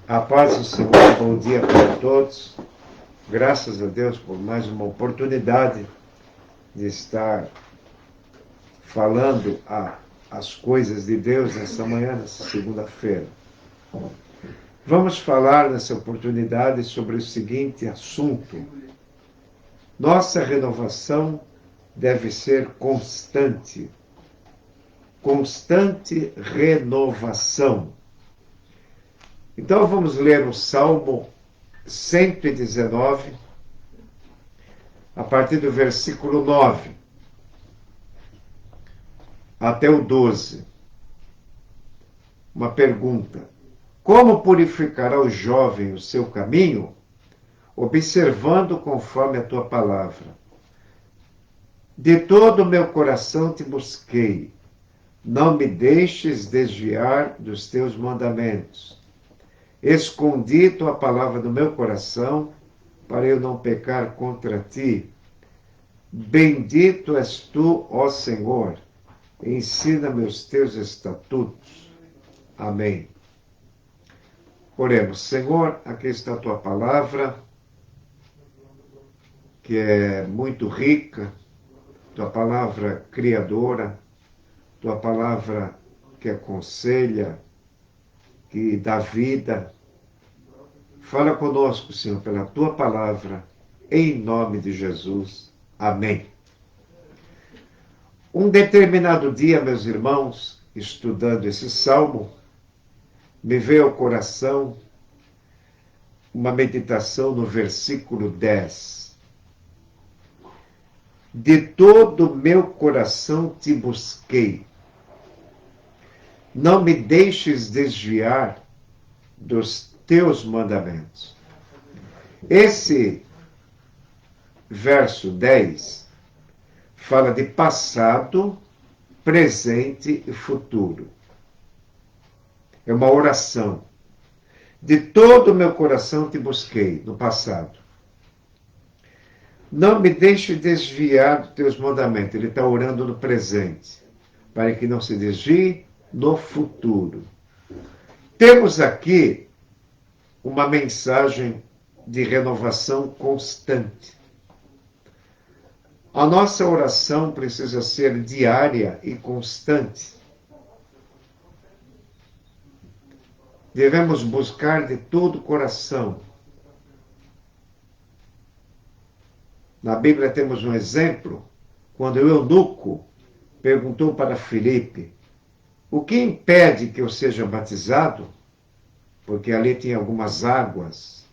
A paz do Senhor, bom dia para todos. Graças a Deus por mais uma oportunidade de estar falando as coisas de Deus nessa manhã, nessa segunda-feira. Vamos falar nessa oportunidade sobre o seguinte assunto. Nossa renovação deve ser constante. Constante renovação. Então vamos ler o Salmo 119, a partir do versículo 9 até o 12. Uma pergunta: como purificará o jovem o seu caminho? Observando conforme a tua palavra. De todo o meu coração te busquei, não me deixes desviar dos teus mandamentos. Escondi tua palavra no meu coração, para eu não pecar contra ti. Bendito és tu, ó Senhor, ensina-me os teus estatutos. Amém. Oremos. Senhor, aqui está a tua palavra, que é muito rica, tua palavra criadora, tua palavra que aconselha, que dá vida. Fala conosco, Senhor, pela tua palavra, em nome de Jesus. Amém. Um determinado dia, meus irmãos, estudando esse salmo, me veio ao coração uma meditação no versículo 10. De todo o meu coração te busquei. Não me deixes desviar dos teus mandamentos. Esse verso 10 fala de passado, presente e futuro. É uma oração. De todo o meu coração te busquei, no passado. Não me deixe desviar dos teus mandamentos. Ele está orando no presente, para que não se desvie no futuro. Temos aqui uma mensagem de renovação constante. A nossa oração precisa ser diária e constante. Devemos buscar de todo o coração. Na Bíblia temos um exemplo, quando o eunuco perguntou para Filipe: o que impede que eu seja batizado? Porque ali tinha algumas águas.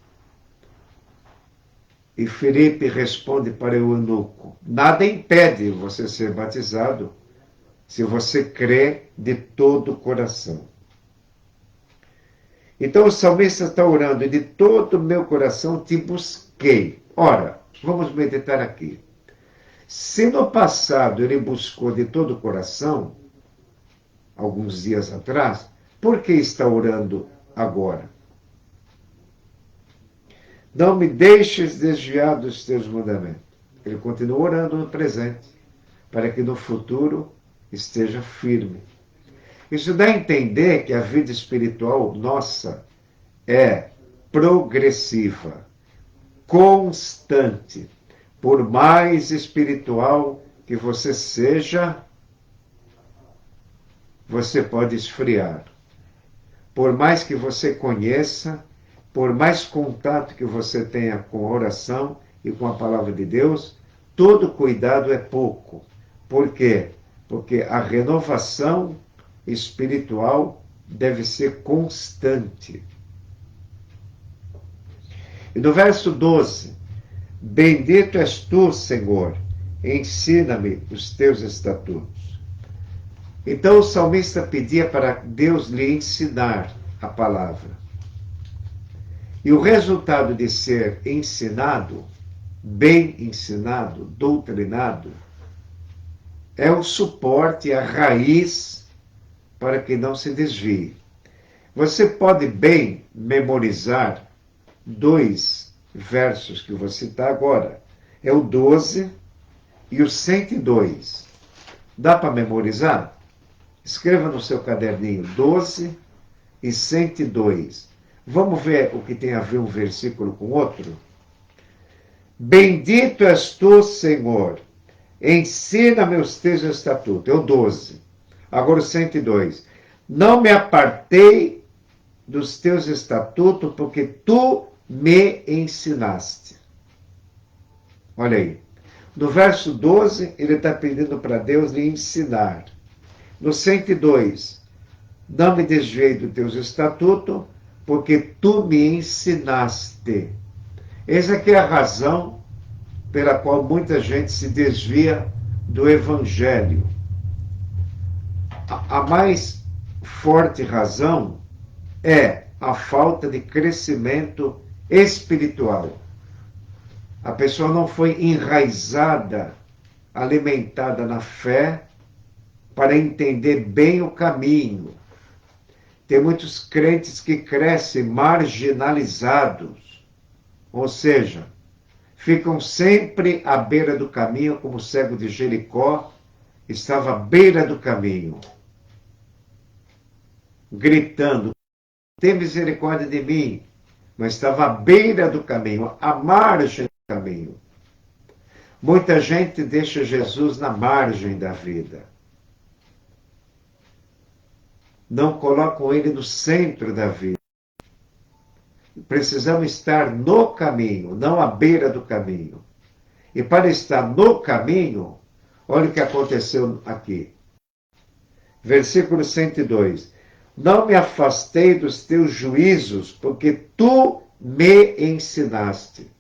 E Filipe responde para o eunuco: nada impede você ser batizado se você crê de todo o coração. Então o salmista está orando: e de todo o meu coração te busquei. Ora, vamos meditar aqui. Se no passado ele buscou de todo o coração, alguns dias atrás, por que está orando agora? Não me deixes desviar dos teus mandamentos. Ele continua orando no presente, para que no futuro esteja firme. Isso dá a entender que a vida espiritual nossa é progressiva, constante. Por mais espiritual que você seja, você pode esfriar. Por mais que você conheça, por mais contato que você tenha com a oração e com a palavra de Deus, todo cuidado é pouco. Por quê? Porque a renovação espiritual deve ser constante. E no verso 12, bendito és tu, Senhor, ensina-me os teus estatutos. Então o salmista pedia para Deus lhe ensinar a palavra. E o resultado de ser ensinado, bem ensinado, doutrinado, é o suporte, a raiz para que não se desvie. Você pode bem memorizar 2 versos que eu vou citar agora. É o 12 e o 102. Dá para memorizar? Escreva no seu caderninho 12 e 102. Vamos ver o que tem a ver um versículo com outro? Bendito és tu, Senhor, ensina-me os teus estatutos. É o 12. Agora o 102. Não me apartei dos teus estatutos, porque tu me ensinaste. Olha aí. No verso 12, ele está pedindo para Deus lhe ensinar. No 102, não me desviei dos teus estatutos, porque tu me ensinaste. Essa aqui é a razão pela qual muita gente se desvia do Evangelho. A mais forte razão é a falta de crescimento espiritual. A pessoa não foi enraizada, alimentada na fé, para entender bem o caminho. Tem muitos crentes que crescem marginalizados, ou seja, ficam sempre à beira do caminho, como o cego de Jericó estava à beira do caminho, gritando: tem misericórdia de mim, mas estava à beira do caminho, à margem do caminho. Muita gente deixa Jesus na margem da vida. Não colocam ele no centro da vida. Precisamos estar no caminho, não à beira do caminho. E para estar no caminho, olha o que aconteceu aqui. Versículo 102. Não me afastei dos teus juízos, porque tu me ensinaste.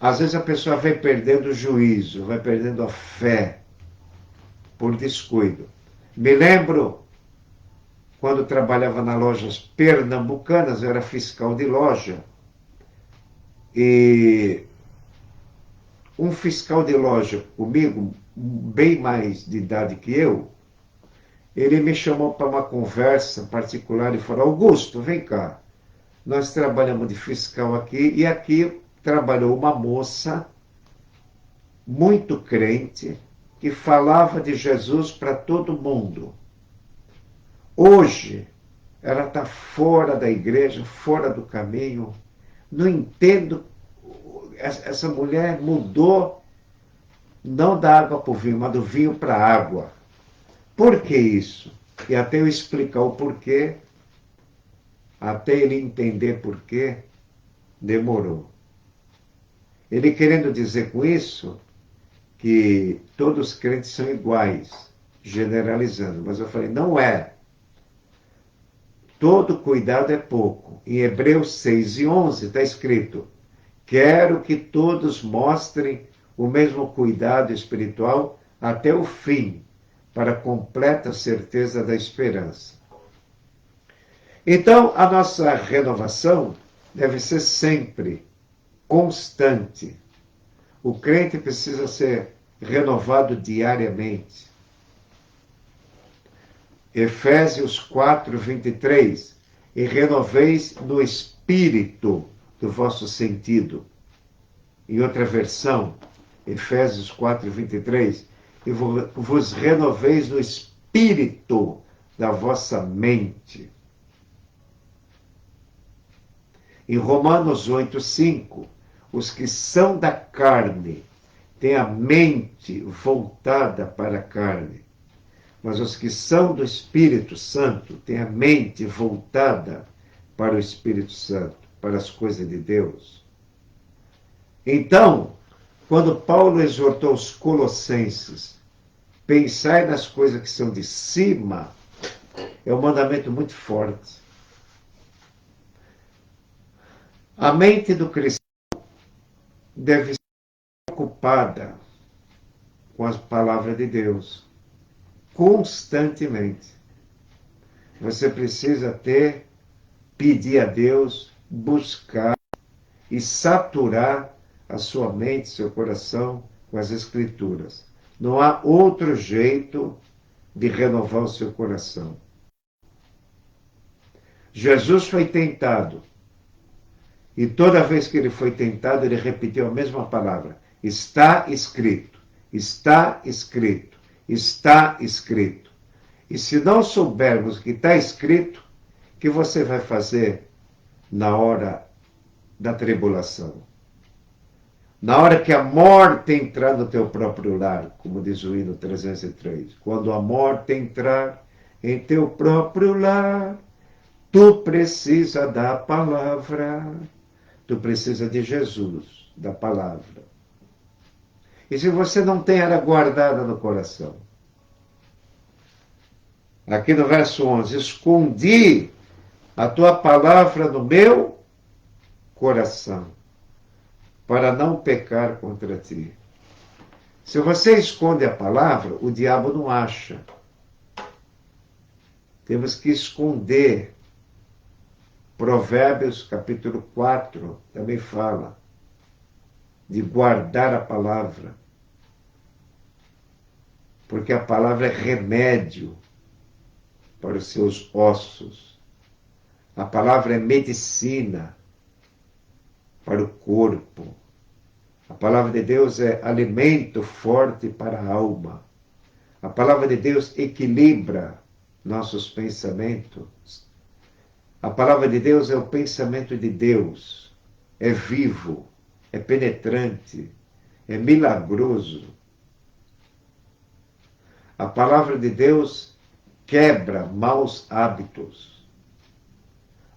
Às vezes a pessoa vai perdendo o juízo, vai perdendo a fé, por descuido. Me lembro, quando trabalhava nas lojas pernambucanas, eu era fiscal de loja, e um fiscal de loja comigo, bem mais de idade que eu, ele me chamou para uma conversa particular e falou: Augusto, vem cá, nós trabalhamos de fiscal aqui, e aqui trabalhou uma moça muito crente que falava de Jesus para todo mundo. Hoje, ela está fora da igreja, fora do caminho. Não entendo. Essa mulher mudou, não da água para o vinho, mas do vinho para a água. Por que isso? E até eu explicar o porquê, até ele entender porquê, demorou. Ele querendo dizer com isso que todos os crentes são iguais, generalizando. Mas eu falei: não é. Todo cuidado é pouco. Em Hebreus 6:11 está escrito: quero que todos mostrem o mesmo cuidado espiritual até o fim, para a completa certeza da esperança. Então, a nossa renovação deve ser sempre constante. O crente precisa ser renovado diariamente. Efésios 4:23, e renoveis no espírito do vosso sentido. Em outra versão, Efésios 4:23, e vos renoveis no espírito da vossa mente. Em Romanos 8:5, os que são da carne têm a mente voltada para a carne, mas os que são do Espírito Santo têm a mente voltada para o Espírito Santo, para as coisas de Deus. Então, quando Paulo exortou os colossenses, pensai nas coisas que são de cima, é um mandamento muito forte. A mente do cristão deve ser ocupada com as palavras de Deus, constantemente. Você precisa pedir a Deus, buscar e saturar a sua mente, seu coração com as Escrituras. Não há outro jeito de renovar o seu coração. Jesus foi tentado. E toda vez que ele foi tentado, ele repetiu a mesma palavra: está escrito, está escrito, está escrito. E se não soubermos o que está escrito, que você vai fazer na hora da tribulação? Na hora que a morte entrar no teu próprio lar, como diz o hino 303, quando a morte entrar em teu próprio lar, tu precisa da palavra, tu precisa de Jesus, da palavra. E se você não tem ela guardada no coração? Aqui no verso 11, escondi a tua palavra no meu coração, para não pecar contra ti. Se você esconde a palavra, o diabo não acha. Temos que esconder. Provérbios capítulo 4 também fala de guardar a palavra. Porque a palavra é remédio para os seus ossos. A palavra é medicina para o corpo. A palavra de Deus é alimento forte para a alma. A palavra de Deus equilibra nossos pensamentos. A palavra de Deus é o pensamento de Deus. É vivo, é penetrante, é milagroso. A palavra de Deus quebra maus hábitos.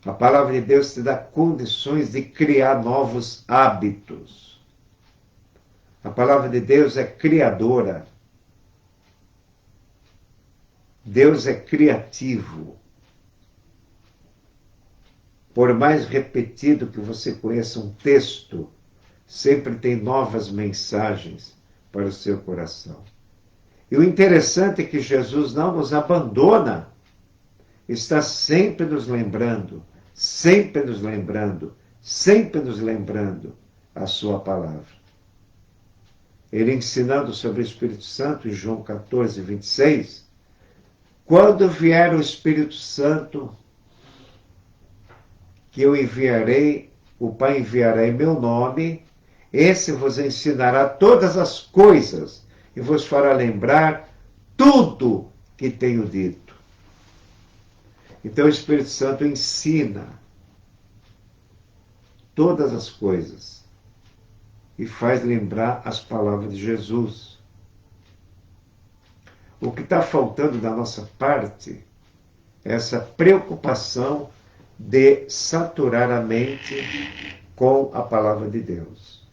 A palavra de Deus te dá condições de criar novos hábitos. A palavra de Deus é criadora. Deus é criativo. Por mais repetido que você conheça um texto, sempre tem novas mensagens para o seu coração. E o interessante é que Jesus não nos abandona. Está sempre nos lembrando, sempre nos lembrando, sempre nos lembrando a sua palavra. Ele ensinando sobre o Espírito Santo, em João 14, 26, quando vier o Espírito Santo, que eu enviarei, o Pai enviará em meu nome, esse vos ensinará todas as coisas e vos fará lembrar tudo que tenho dito. Então o Espírito Santo ensina todas as coisas e faz lembrar as palavras de Jesus. O que está faltando da nossa parte é essa preocupação de saturar a mente com a palavra de Deus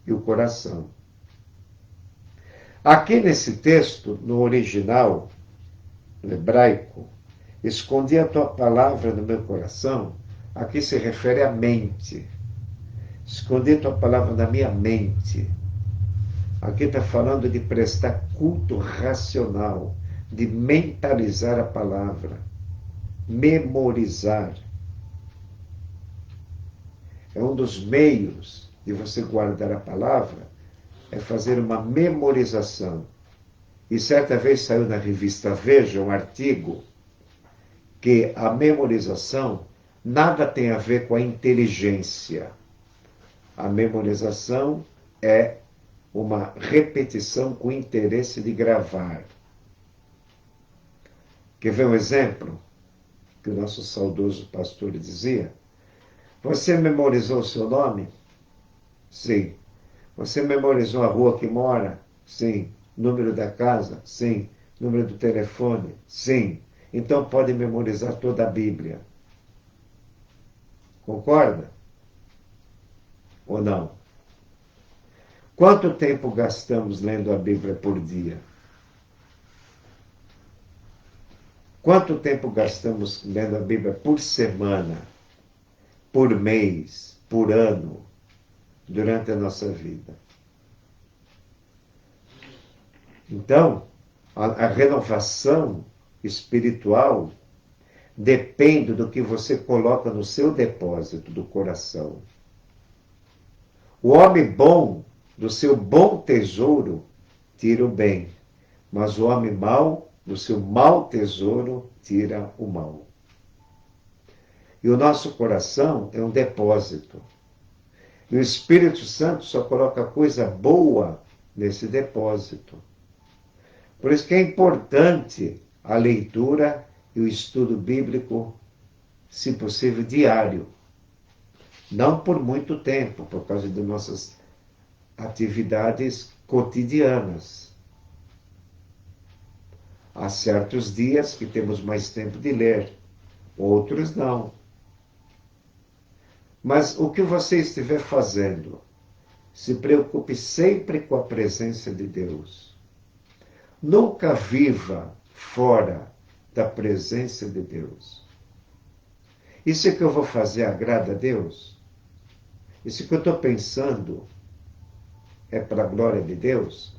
e o coração. Aqui nesse texto, no original, no hebraico, escondi a tua palavra no meu coração, aqui se refere à mente. Escondi a tua palavra na minha mente. Aqui está falando de prestar culto racional, de mentalizar a palavra, memorizar. É um dos meios de você guardar a palavra, é fazer uma memorização. E certa vez saiu na revista Veja um artigo que a memorização nada tem a ver com a inteligência. A memorização é uma repetição com interesse de gravar. Quer ver um exemplo que o nosso saudoso pastor dizia? Você memorizou o seu nome? Sim. Você memorizou a rua que mora? Sim. Número da casa? Sim. Número do telefone? Sim. Então pode memorizar toda a Bíblia. Concorda? Ou não? Quanto tempo gastamos lendo a Bíblia por dia? Quanto tempo gastamos lendo a Bíblia por semana, por mês, por ano, durante a nossa vida? Então, a renovação espiritual depende do que você coloca no seu depósito do coração. O homem bom, do seu bom tesouro, tira o bem, mas o homem mau, do seu mau tesouro, tira o mal. E o nosso coração é um depósito. E o Espírito Santo só coloca coisa boa nesse depósito. Por isso que é importante a leitura e o estudo bíblico se possível, diário. Não por muito tempo, por causa de nossas atividades cotidianas. Há certos dias que temos mais tempo de ler, outros não. Mas o que você estiver fazendo, se preocupe sempre com a presença de Deus. Nunca viva fora da presença de Deus. Isso que eu vou fazer agrada a Deus? Isso que eu estou pensando é para a glória de Deus?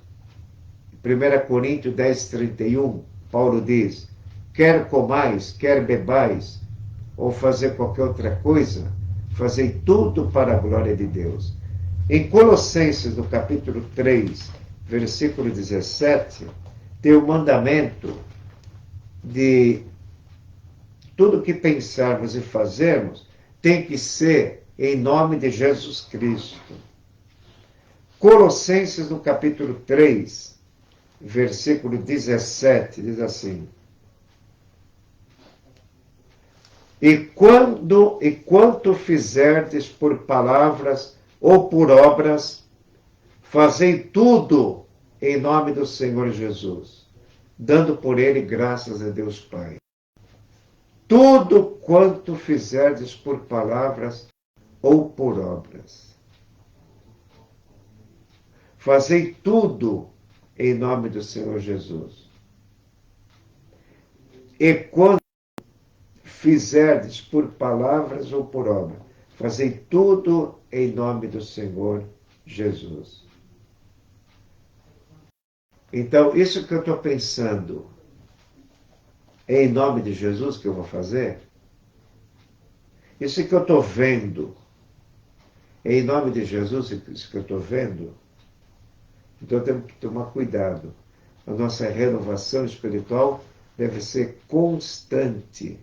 1 Coríntios 10, 31, Paulo diz: quer comais, quer bebais, ou fazer qualquer outra coisa, fazei tudo para a glória de Deus. Em Colossenses, no capítulo 3, versículo 17, tem o mandamento de tudo que pensarmos e fazermos tem que ser em nome de Jesus Cristo. Colossenses, no capítulo 3, versículo 17, diz assim: E quanto fizerdes por palavras ou por obras, fazei tudo em nome do Senhor Jesus, dando por ele graças a Deus Pai. Tudo quanto fizerdes por palavras ou por obras, fazei tudo em nome do Senhor Jesus. E quando fizerdes por palavras ou por obra, fazei tudo em nome do Senhor Jesus. Então, isso que eu estou pensando, é em nome de Jesus que eu vou fazer? Isso que eu estou vendo, é em nome de Jesus isso que eu estou vendo? Então temos que tomar cuidado. A nossa renovação espiritual deve ser constante.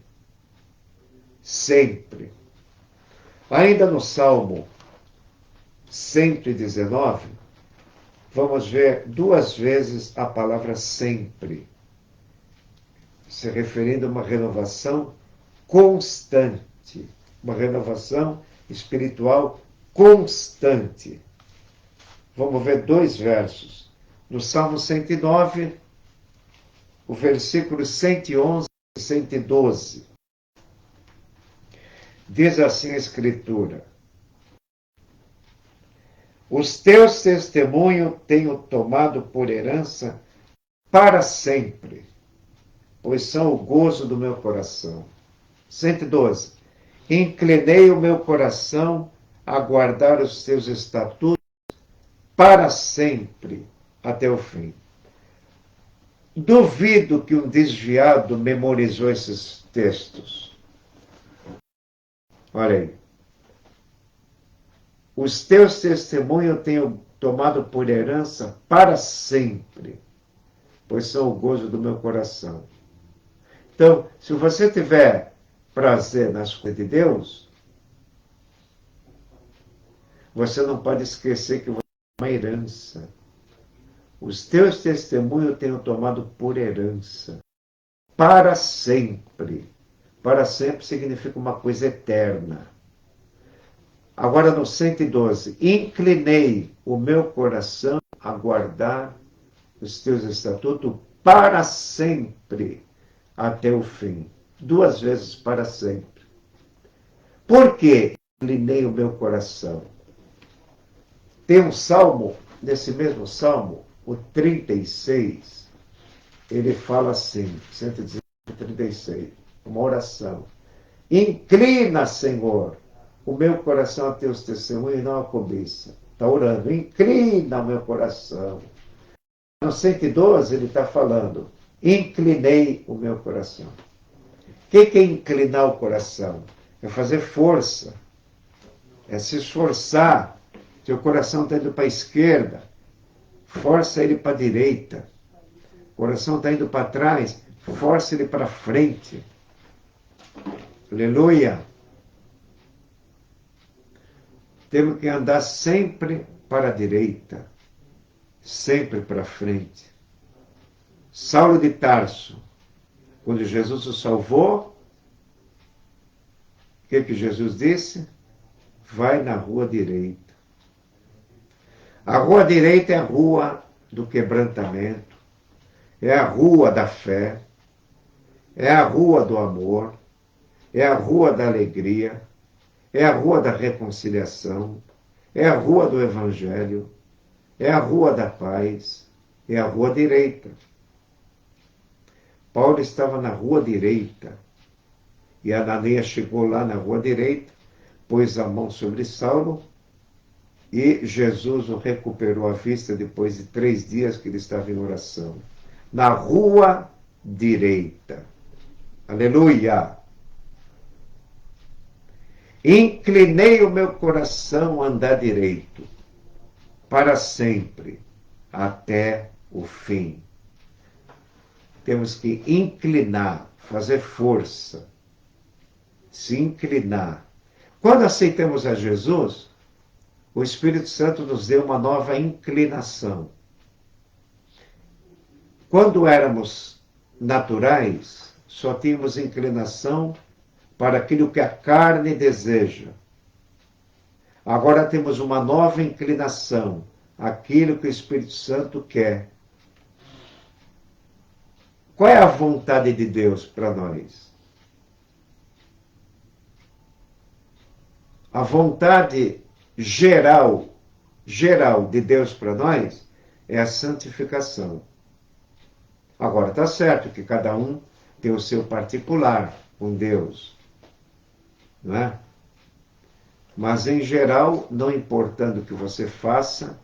Sempre. Ainda no Salmo 119, vamos ver 2 vezes a palavra sempre, se referindo a uma renovação constante, uma renovação espiritual constante. Vamos ver 2 versos. No Salmo 109, o versículo 111 e 112. Diz assim a Escritura: os teus testemunhos tenho tomado por herança para sempre, pois são o gozo do meu coração. 112. Inclinei o meu coração a guardar os teus estatutos para sempre, até o fim. Duvido que um desviado memorizou esses textos. Olha aí. Os teus testemunhos eu tenho tomado por herança para sempre, pois são o gozo do meu coração. Então, se você tiver prazer nas coisas de Deus, você não pode esquecer que você tem uma herança. Os teus testemunhos eu tenho tomado por herança. Para sempre. Para sempre significa uma coisa eterna. Agora no 112. Inclinei o meu coração a guardar os teus estatutos para sempre, até o fim. 2 vezes para sempre. Por que inclinei o meu coração? Tem um salmo, nesse mesmo salmo, o 36, ele fala assim, 136, uma oração. Inclina, Senhor, o meu coração a teus testemunhos e não a cobiça. Está orando, inclina o meu coração. No 112 ele está falando, inclinei o meu coração. O que é inclinar o coração? É fazer força, é se esforçar. Teu coração está indo para a esquerda, força ele para a direita. O coração está indo para trás, força ele para frente. Aleluia! Temos que andar sempre para a direita, sempre para frente. Saulo de Tarso, quando Jesus o salvou, O que Jesus disse? Vai na rua direita. A rua direita é a rua do quebrantamento, é a rua da fé, é a rua do amor, é a rua da alegria, é a rua da reconciliação, é a rua do evangelho, é a rua da paz, é a rua direita. Paulo estava na rua direita, e Ananias chegou lá na rua direita, pôs a mão sobre Saulo, e Jesus o recuperou a vista depois de 3 dias que ele estava em oração. Na rua direita. Aleluia! Inclinei o meu coração a andar direito, para sempre, até o fim. Temos que inclinar, fazer força, se inclinar. Quando aceitamos a Jesus, o Espírito Santo nos deu uma nova inclinação. Quando éramos naturais, só tínhamos inclinação para aquilo que a carne deseja. Agora temos uma nova inclinação, aquilo que o Espírito Santo quer. Qual é a vontade de Deus para nós? A vontade geral de Deus para nós é a santificação. Agora, está certo que cada um tem o seu particular com Deus, não é? Mas, em geral, não importando o que você faça,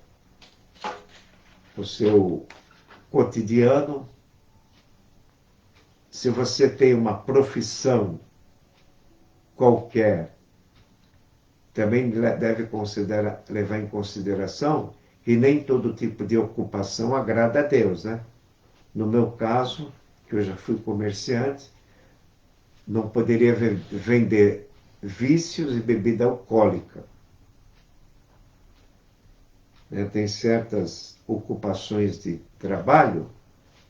o seu cotidiano, se você tem uma profissão qualquer, também deve levar em consideração que nem todo tipo de ocupação agrada a Deus, né? No meu caso, que eu já fui comerciante, não poderia vender vícios e bebida alcoólica. Tem certas ocupações de trabalho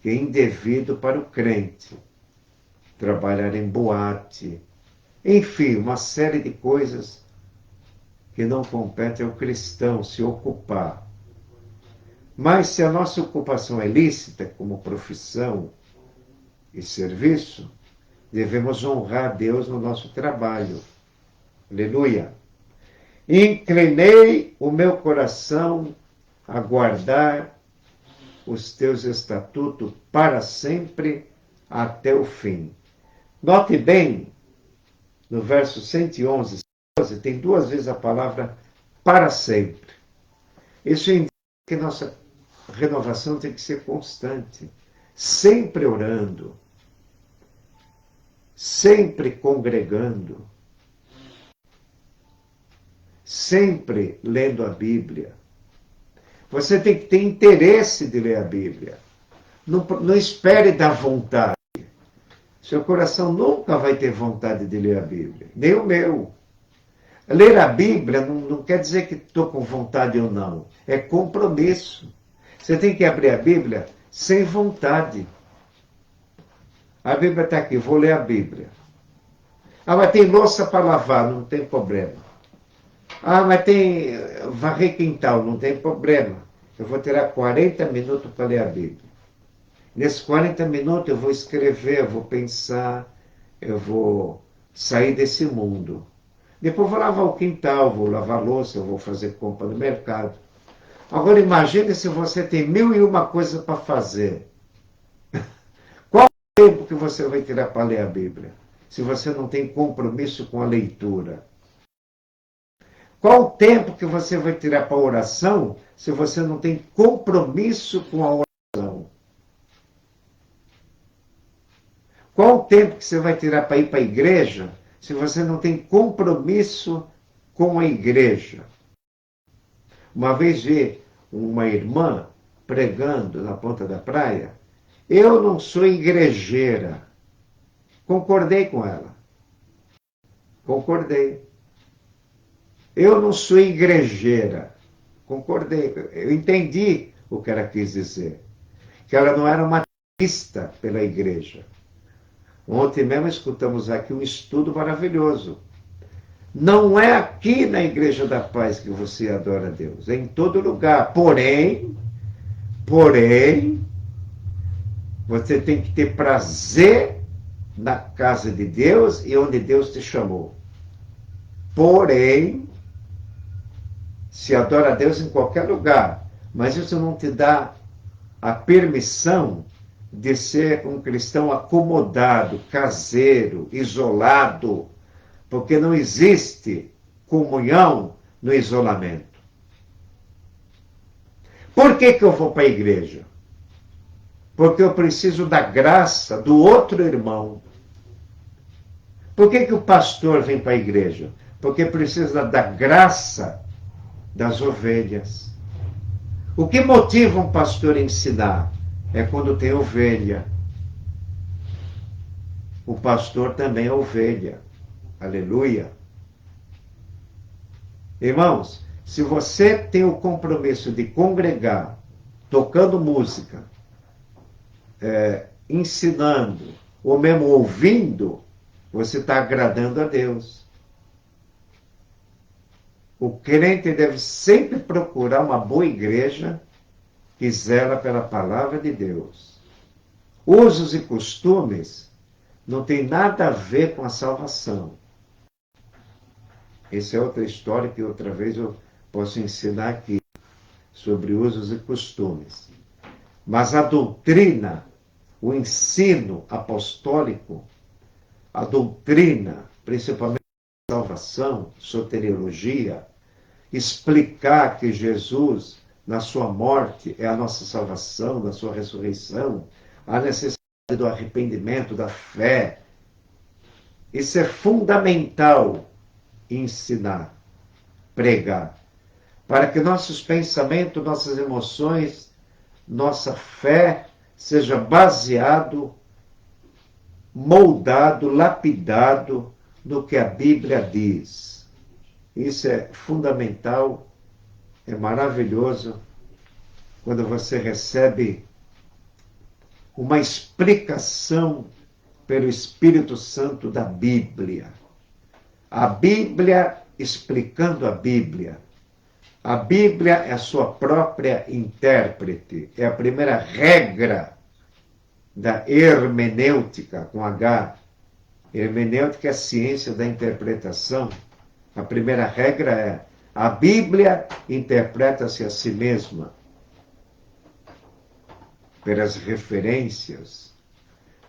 que é indevido para o crente. Trabalhar em boate, enfim, uma série de coisas que não compete ao cristão se ocupar. Mas se a nossa ocupação é lícita, como profissão e serviço, devemos honrar a Deus no nosso trabalho. Aleluia! Inclinei o meu coração a guardar os teus estatutos para sempre até o fim. Note bem, no verso 111, tem 2 vezes a palavra para sempre. Isso indica que nossa renovação tem que ser constante, sempre orando, sempre congregando, sempre lendo a Bíblia. Você tem que ter interesse de ler a Bíblia. Não espere dar vontade. Seu coração nunca vai ter vontade de ler a Bíblia, nem o meu. Ler a Bíblia não quer dizer que estou com vontade ou não. É compromisso. Você tem que abrir a Bíblia sem vontade. A Bíblia está aqui, vou ler a Bíblia. Ah, mas tem louça para lavar, não tem problema. Ah, mas tem varrer quintal, não tem problema. Eu vou tirar 40 minutos para ler a Bíblia. Nesses 40 minutos eu vou escrever, eu vou pensar, eu vou sair desse mundo. Depois vou lavar o quintal, vou lavar a louça, eu vou fazer compra no mercado. Agora imagine se você tem 1001 coisas para fazer. Qual o tempo que você vai tirar para ler a Bíblia? Se você não tem compromisso com a leitura. Qual o tempo que você vai tirar para a oração se você não tem compromisso com a oração? Qual o tempo que você vai tirar para ir para a igreja se você não tem compromisso com a igreja? Uma vez vi uma irmã pregando na ponta da praia. Eu não sou igrejeira. Concordei com ela. Concordei. Eu não sou igrejeira. Concordei. Eu entendi o que ela quis dizer. Que ela não era uma ateísta pela igreja. Ontem mesmo escutamos aqui um estudo maravilhoso. Não é aqui na Igreja da Paz que você adora a Deus, é em todo lugar. Porém, você tem que ter prazer na casa de Deus e onde Deus te chamou. Porém, se adora a Deus em qualquer lugar, mas isso não te dá a permissão de ser um cristão acomodado, caseiro, isolado, porque não existe comunhão no isolamento. Por que eu vou para a igreja? Porque eu preciso da graça do outro irmão. Por que o pastor vem para a igreja? Porque precisa da graça das ovelhas. O que motiva um pastor a ensinar? É quando tem ovelha. O pastor também é ovelha. Aleluia. Irmãos, se você tem o compromisso de congregar, tocando música, ensinando, ou mesmo ouvindo, você está agradando a Deus. O crente deve sempre procurar uma boa igreja que zela pela palavra de Deus. Usos e costumes não tem nada a ver com a salvação. Essa é outra história que outra vez eu posso ensinar aqui, sobre usos e costumes. Mas a doutrina, o ensino apostólico, a doutrina, principalmente a salvação, soteriologia, explicar que Jesus, na sua morte, é a nossa salvação, na sua ressurreição, a necessidade do arrependimento, da fé. Isso é fundamental ensinar, pregar, para que nossos pensamentos, nossas emoções, nossa fé seja baseado, moldado, lapidado no que a Bíblia diz. Isso é fundamental, é maravilhoso quando você recebe uma explicação pelo Espírito Santo da Bíblia. A Bíblia explicando a Bíblia. A Bíblia é a sua própria intérprete. É a primeira regra da hermenêutica, com H. Hermenêutica é a ciência da interpretação. A primeira regra é: a Bíblia interpreta-se a si mesma pelas referências.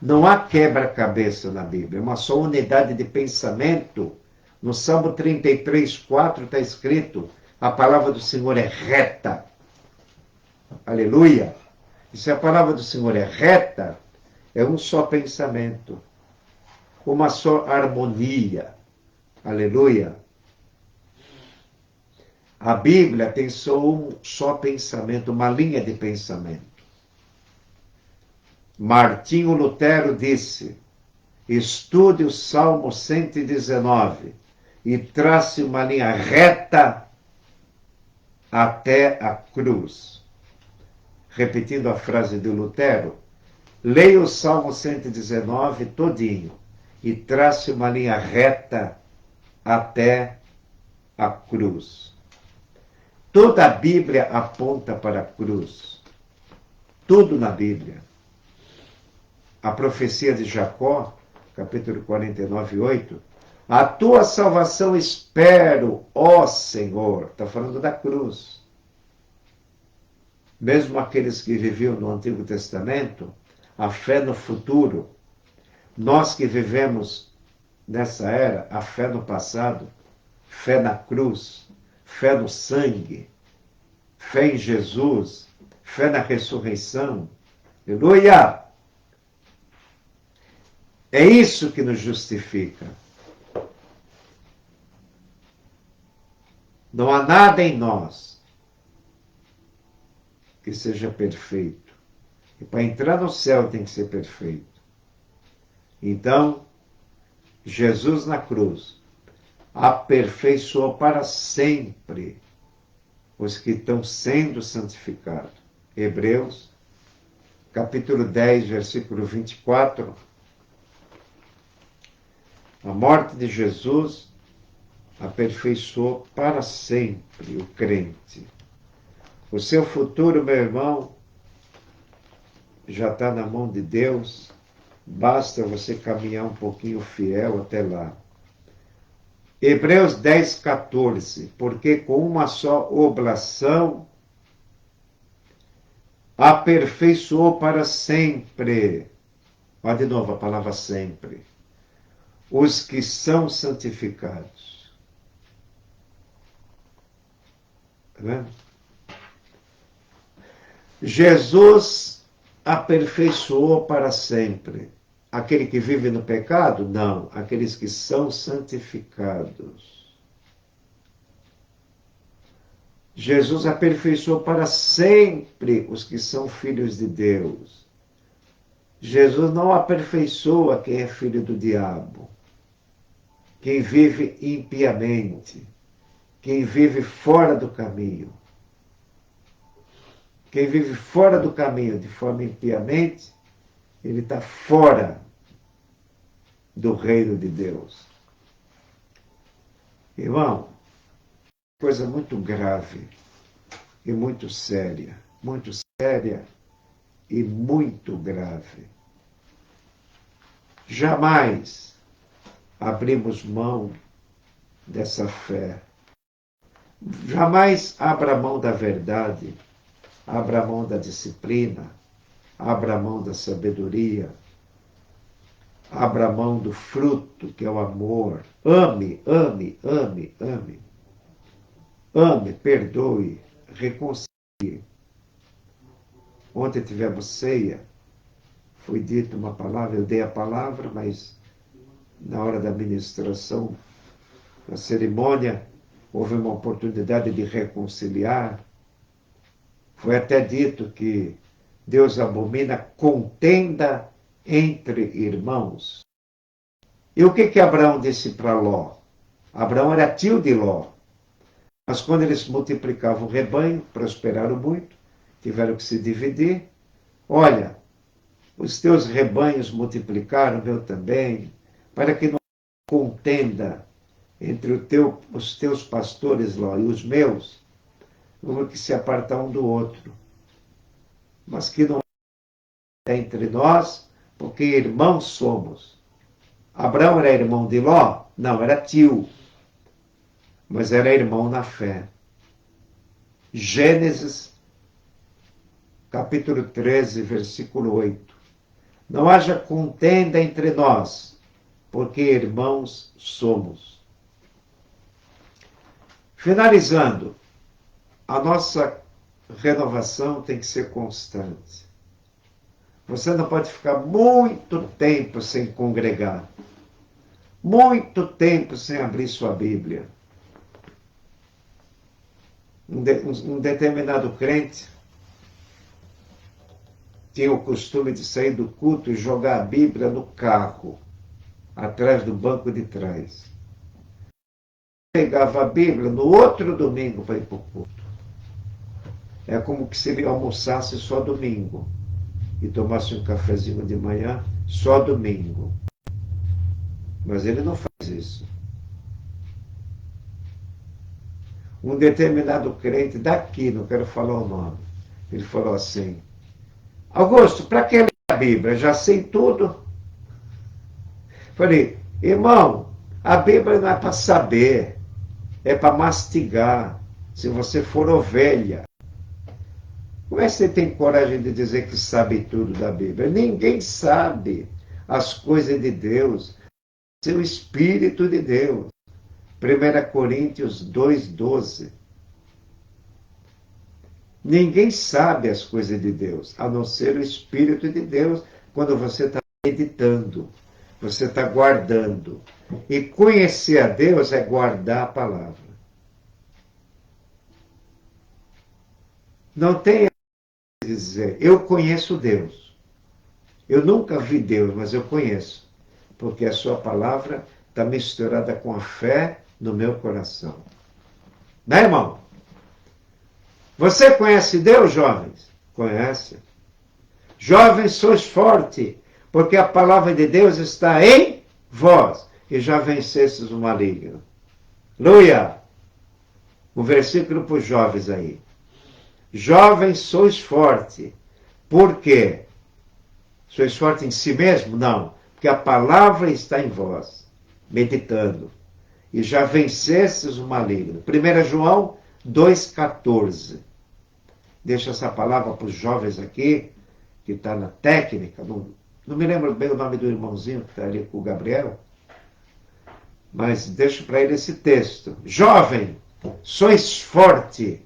Não há quebra-cabeça na Bíblia, é uma só unidade de pensamento. No Salmo 33, 4 está escrito: a palavra do Senhor é reta. Aleluia! E se a palavra do Senhor é reta, é um só pensamento, uma só harmonia. Aleluia! A Bíblia tem só um só pensamento, uma linha de pensamento. Martinho Lutero disse: estude o Salmo 119 e trace uma linha reta até a cruz. Repetindo a frase de Lutero, leia o Salmo 119 todinho e trace uma linha reta até a cruz. Toda a Bíblia aponta para a cruz. Tudo na Bíblia. A profecia de Jacó, capítulo 49, 8. A tua salvação espero, ó Senhor. Está falando da cruz. Mesmo aqueles que viviam no Antigo Testamento, a fé no futuro. Nós que vivemos nessa era, a fé no passado, fé na cruz, fé no sangue, fé em Jesus, fé na ressurreição. Aleluia! É isso que nos justifica. Não há nada em nós que seja perfeito. E para entrar no céu tem que ser perfeito. Então, Jesus na cruz aperfeiçoou para sempre os que estão sendo santificados. Hebreus, capítulo 10, versículo 24. A morte de Jesus aperfeiçoou para sempre o crente. O seu futuro, meu irmão, já está na mão de Deus. Basta você caminhar um pouquinho fiel até lá. Hebreus 10, 14. Porque com uma só oblação aperfeiçoou para sempre. Olha de novo a palavra sempre. Os que são santificados. Está vendo? Jesus aperfeiçoou para sempre. Aquele que vive no pecado? Não. Aqueles que são santificados. Jesus aperfeiçoou para sempre os que são filhos de Deus. Jesus não aperfeiçoa quem é filho do diabo, quem vive impiamente, quem vive fora do caminho. Quem vive fora do caminho de forma impiamente, ele está fora do reino de Deus. Irmão, coisa muito grave e muito séria e muito grave. Jamais abrimos mão dessa fé. Jamais abra mão da verdade, abra mão da disciplina, abra mão da sabedoria, abra mão do fruto que é o amor. Ame, ame, ame, ame. Ame, perdoe, reconcilie. Ontem tivemos ceia, foi dita uma palavra, eu dei a palavra, mas na hora da ministração, na cerimônia, houve uma oportunidade de reconciliar. Foi até dito que Deus abomina contenda entre irmãos. E o que Abraão disse para Ló? Abraão era tio de Ló. Mas quando eles multiplicavam o rebanho, prosperaram muito, tiveram que se dividir. Olha, os teus rebanhos multiplicaram, o meu também, para que não contenda entre os teus pastores, Ló, e os meus, vamos que se apartar um do outro. Mas que não é entre nós, porque irmãos somos. Abraão era irmão de Ló? Não, era tio. Mas era irmão na fé. Gênesis, capítulo 13, versículo 8. Não haja contenda entre nós, porque irmãos somos. Finalizando, a nossa renovação tem que ser constante. Você não pode ficar muito tempo sem congregar, muito tempo sem abrir sua Bíblia. Um determinado crente tinha o costume de sair do culto e jogar a Bíblia no carro, atrás do banco de trás. Pegava a Bíblia no outro domingo para ir para o culto. É como que se ele almoçasse só domingo e tomasse um cafezinho de manhã só domingo. Mas ele não faz isso. Um determinado crente daqui, não quero falar o nome, ele falou assim: Augusto, para que ler a Bíblia? Já sei tudo. Falei, irmão, a Bíblia não é para saber, é para mastigar, se você for ovelha. Como é que você tem coragem de dizer que sabe tudo da Bíblia? Ninguém sabe as coisas de Deus, seu Espírito de Deus. 1 Coríntios 2,12. Ninguém sabe as coisas de Deus, a não ser o Espírito de Deus, quando você está meditando, você está guardando. E conhecer a Deus é guardar a palavra. Não tem a dizer, eu conheço Deus. Eu nunca vi Deus, mas eu conheço. Porque a sua palavra está misturada com a fé no meu coração. Né, irmão? Você conhece Deus, jovens? Conhece. Jovens, sois fortes, porque a palavra de Deus está em vós, e já vencestes o maligno. Aleluia! Um versículo para os jovens aí. Jovens, sois forte. Por quê? Sois forte em si mesmo? Não. Porque a palavra está em vós, meditando. E já vencestes o maligno. 1 João 2,14. Deixa essa palavra para os jovens aqui, que está na técnica. Não me lembro bem o nome do irmãozinho que está ali com o Gabriel. Mas deixo para ele esse texto. Jovem, sois forte,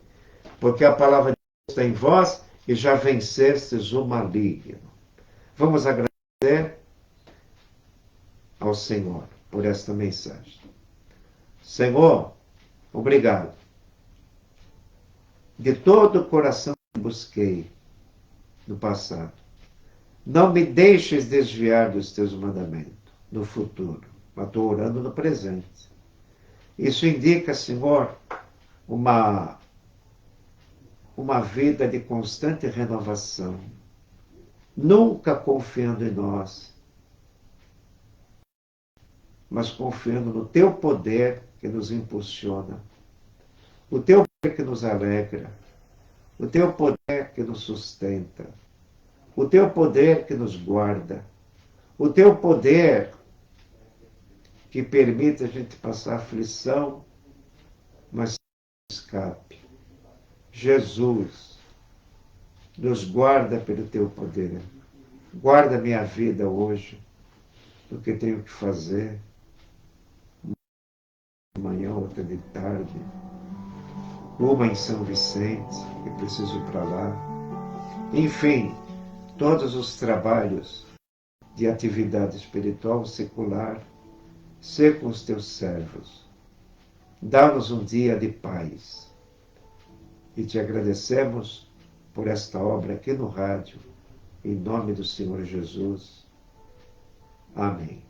porque a palavra de Deus está em vós e já vencestes o maligno. Vamos agradecer ao Senhor por esta mensagem. Senhor, obrigado. De todo o coração que busquei no passado. Não me deixes desviar dos teus mandamentos no futuro, mas estou orando no presente. Isso indica, Senhor, uma vida de constante renovação, nunca confiando em nós, mas confiando no teu poder que nos impulsiona, o teu poder que nos alegra, o teu poder que nos sustenta, o teu poder que nos guarda, o teu poder que permite a gente passar aflição, mas escape. Jesus, nos guarda pelo teu poder. Guarda minha vida hoje, do que tenho que fazer, amanhã, outra de tarde, uma em São Vicente, que preciso ir para lá. Enfim, todos os trabalhos de atividade espiritual secular, ser com os teus servos. Dá-nos um dia de paz. E te agradecemos por esta obra aqui no rádio, em nome do Senhor Jesus. Amém.